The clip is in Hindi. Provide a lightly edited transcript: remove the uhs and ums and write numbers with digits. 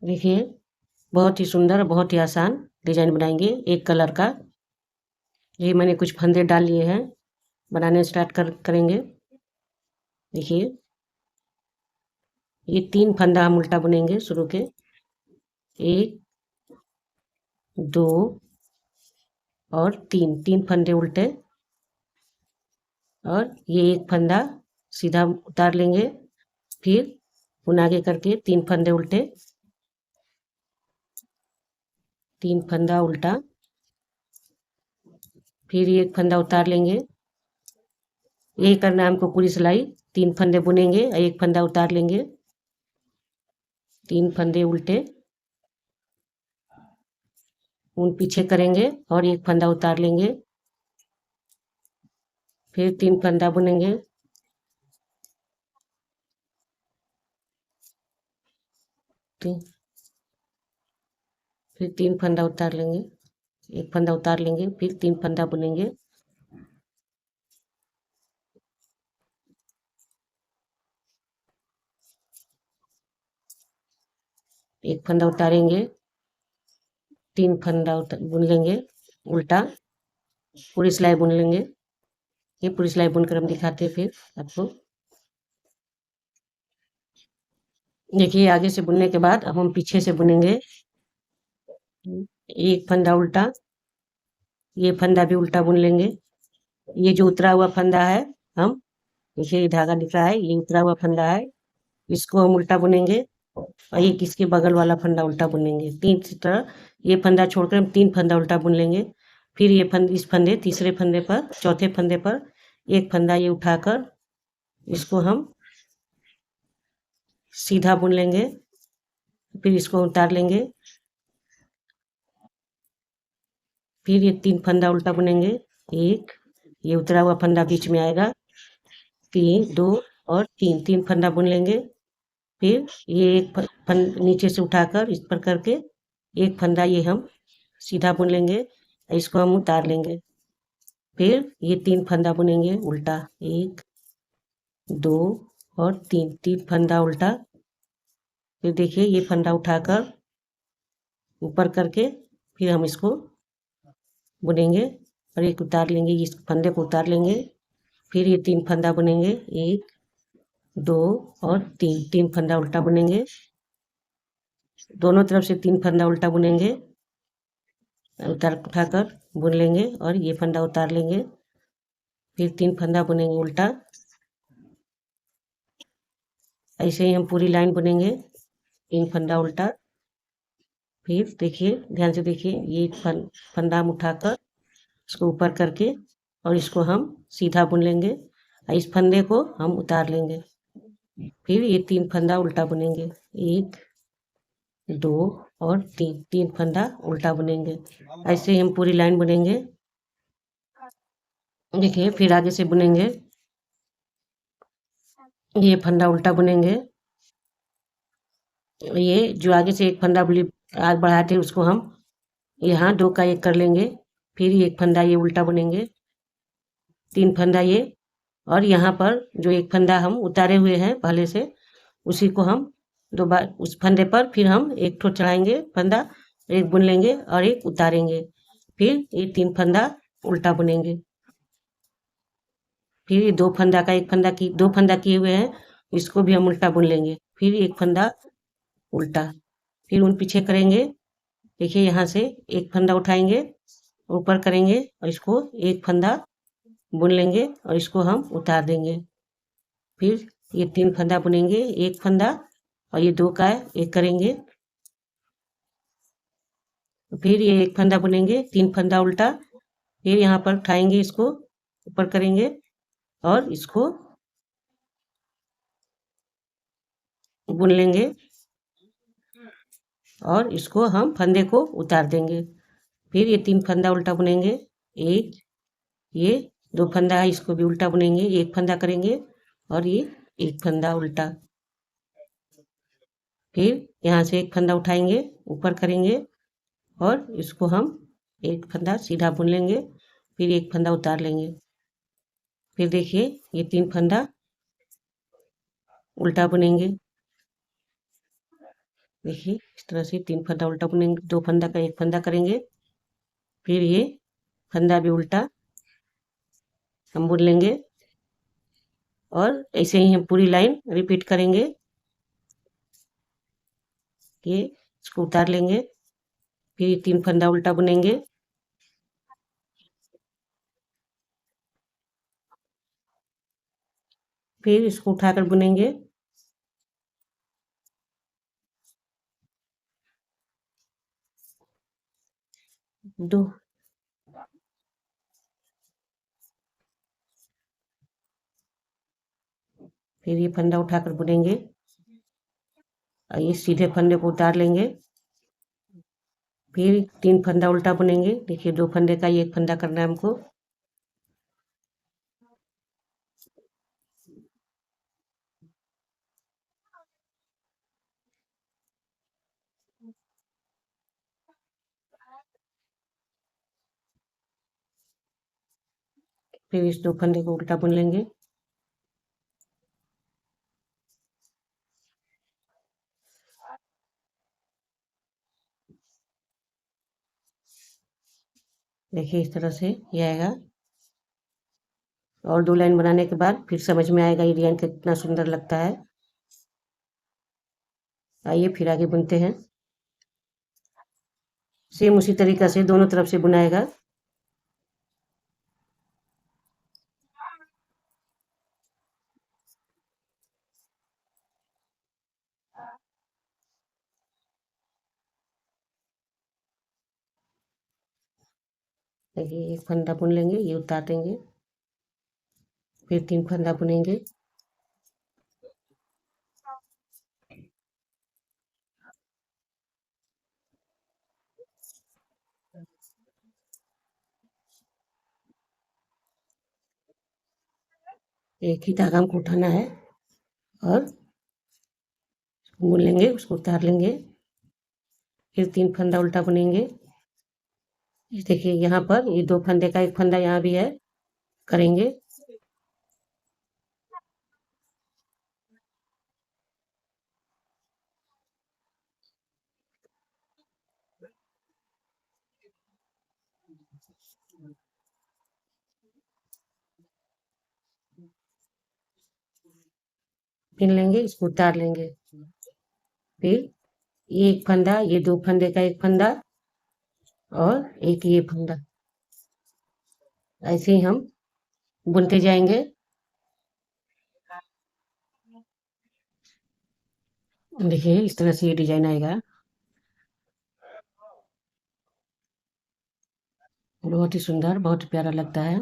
देखिए, बहुत ही सुंदर, बहुत ही आसान डिज़ाइन बनाएँगे एक कलर का। ये मैंने कुछ फंदे डाल लिए हैं, बनाने स्टार्ट करेंगे। देखिए, ये 3 फंदा हम उल्टा बुनेंगे शुरू के। 1, 2 और 3 फंदे उल्टे और ये एक फंदा सीधा उतार लेंगे। फिर पुन आगे करके 3 फंदे उल्टे, 3 फंदा उल्टा, फिर ये एक फंदा उतार लेंगे। यही करना है हमको पूरी सिलाई। 3 फंदे बुनेंगे और एक फंदा उतार लेंगे। 3 फंदे उल्टे, उन पीछे करेंगे और एक फंदा उतार लेंगे। फिर 3 फंदा बुनेंगे। फिर 3 फंदा उतार लेंगे, एक फंदा उतार लेंगे, फिर 3 फंदा बुनेंगे। एक फंदा उतारेंगे, 3 फंदा बुन लेंगे उल्टा, पूरी सिलाई बुन लेंगे। ये पूरी सिलाई बुनकर हम दिखाते हैं फिर आपको। देखिए, आगे से बुनने के बाद अब हम पीछे से बुनेंगे। एक फंदा उल्टा, ये फंदा भी उल्टा बुन लेंगे। ये जो उतरा हुआ फंदा है, हम देखिए ये धागा दिख रहा है, ये उतरा हुआ फंदा है, इसको हम उल्टा बुनेंगे और एक इसके बगल वाला फंदा उल्टा बुनेंगे। तीन तरह ये फंदा छोड़कर हम 3 फंदा उल्टा बुन लेंगे। फिर ये इस फंदे तीसरे फंदे पर, चौथे फंदे पर एक फंदा ये उठाकर इसको हम सीधा बुन लेंगे। फिर इसको उतार लेंगे। फिर ये 3 फंदा उल्टा बुनेंगे। एक, ये उतरा हुआ फंदा बीच में आएगा। 3, 2 और 3 फंदा बुन लेंगे। फिर ये एक नीचे से उठाकर इस पर करके एक फंदा ये हम सीधा बुन लेंगे, इसको हम उतार लेंगे। फिर ये 3 फंदा बुनेंगे उल्टा, 1, 2 और 3 फंदा उल्टा। फिर देखिए ये फंदा उठाकर ऊपर करके फिर हम इसको बुनेंगे और एक उतार लेंगे, इस फंदे को उतार लेंगे। फिर ये 3 फंदा बुनेंगे, 1, 2 और 3 फंदा उल्टा बुनेंगे। दोनों तरफ से 3 फंदा उल्टा बुनेंगे, उठाकर बुन लेंगे और ये फंदा उतार लेंगे। फिर 3 फंदा बुनेंगे उल्टा। ऐसे ही हम पूरी लाइन बुनेंगे, 3 फंदा उल्टा। फिर देखिए, ध्यान से देखिए, ये फंदा हम उठाकर इसको ऊपर करके और इसको हम सीधा बुन लेंगे और इस फंदे को हम उतार लेंगे। फिर ये 3 फंदा उल्टा बुनेंगे, 1, 2 और 3 फंदा उल्टा बुनेंगे। ऐसे ही हम पूरी लाइन बुनेंगे। देखिए, फिर आगे से बुनेंगे, ये फंदा उल्टा बुनेंगे। ये जो आगे से एक फंदा आग बढ़ाए थे उसको हम यहाँ 2 का 1 कर लेंगे। फिर एक फंदा ये उल्टा बुनेंगे, 3 फंदा ये, और यहाँ पर जो एक फंदा हम उतारे हुए हैं पहले से, उसी को हम 2 बार उस फंदे पर फिर हम एक ठो चढ़ाएंगे फंदा, एक बुन लेंगे और एक उतारेंगे। फिर ये 3 फंदा उल्टा बुनेंगे। फिर ये 2 फंदा का 1 फंदा की 2 फंदा किए हुए हैं, इसको भी हम उल्टा बुन लेंगे। फिर एक फंदा उल्टा, फिर उन पीछे करेंगे। देखिए, यहाँ से एक फंदा उठाएंगे, ऊपर करेंगे और इसको एक फंदा बुन लेंगे और इसको हम उतार देंगे। फिर ये 3 फंदा बुनेंगे, एक फंदा और ये 2 का 1 करेंगे। फिर ये एक फंदा बुनेंगे, 3 फंदा उल्टा। फिर यहाँ पर उठाएंगे, इसको ऊपर करेंगे और इसको बुन लेंगे और इसको हम फंदे को उतार देंगे। फिर ये 3 फंदा उल्टा बुनेंगे, एक, ये 2 फंदा है, इसको भी उल्टा बुनेंगे, एक फंदा करेंगे और ये एक फंदा उल्टा। फिर यहाँ से एक फंदा उठाएंगे, ऊपर करेंगे और इसको हम एक फंदा सीधा बुन लेंगे, फिर एक फंदा उतार लेंगे। फिर देखिए, ये 3 फंदा उल्टा बुनेंगे। देखिए इस तरह से 3 फंदा उल्टा बुनेंगे, 2 फंदा का 1 फंदा करेंगे, फिर ये फंदा भी उल्टा हम बुन लेंगे और ऐसे ही हम पूरी लाइन रिपीट करेंगे। ये इसको उतार लेंगे, फिर 3 फंदा उल्टा बुनेंगे, फिर इसको उठाकर बुनेंगे, 2 फिर ये फंदा उठाकर बुनेंगे और ये सीधे फंदे को उतार लेंगे, फिर 3 फंदा उल्टा बुनेंगे। देखिए 2 फंदे का 1 फंदा करना है हमको। फिर इस 2 फंदे को उल्टा बुन लेंगे। देखिए इस तरह से ये आएगा और 2 लाइन बनाने के बाद फिर समझ में आएगा ये डिजाइन कितना सुंदर लगता है। आइए फिर आगे बुनते हैं। सेम उसी तरीका से दोनों तरफ से बुनाएगा। देखिए 1 फंदा बुन लेंगे, ये उतार देंगे, फिर 3 फंदा बुनेंगे, एक ही धागा हमको उठाना है और बुन लेंगे, उसको उतार लेंगे, फिर 3 फंदा उल्टा बुनेंगे। ये देखिए यहाँ पर ये 2 फंदे का 1 फंदा यहाँ भी है, करेंगे। पिन लेंगे, इसको उतार लेंगे, फिर ये 1 फंदा, ये 2 फंदे का 1 फंदा और एक ये फंदा, ऐसे ही हम बुनते जाएंगे। देखिए इस तरह से ये डिजाइन आएगा, बहुत ही सुंदर, बहुत ही प्यारा लगता है।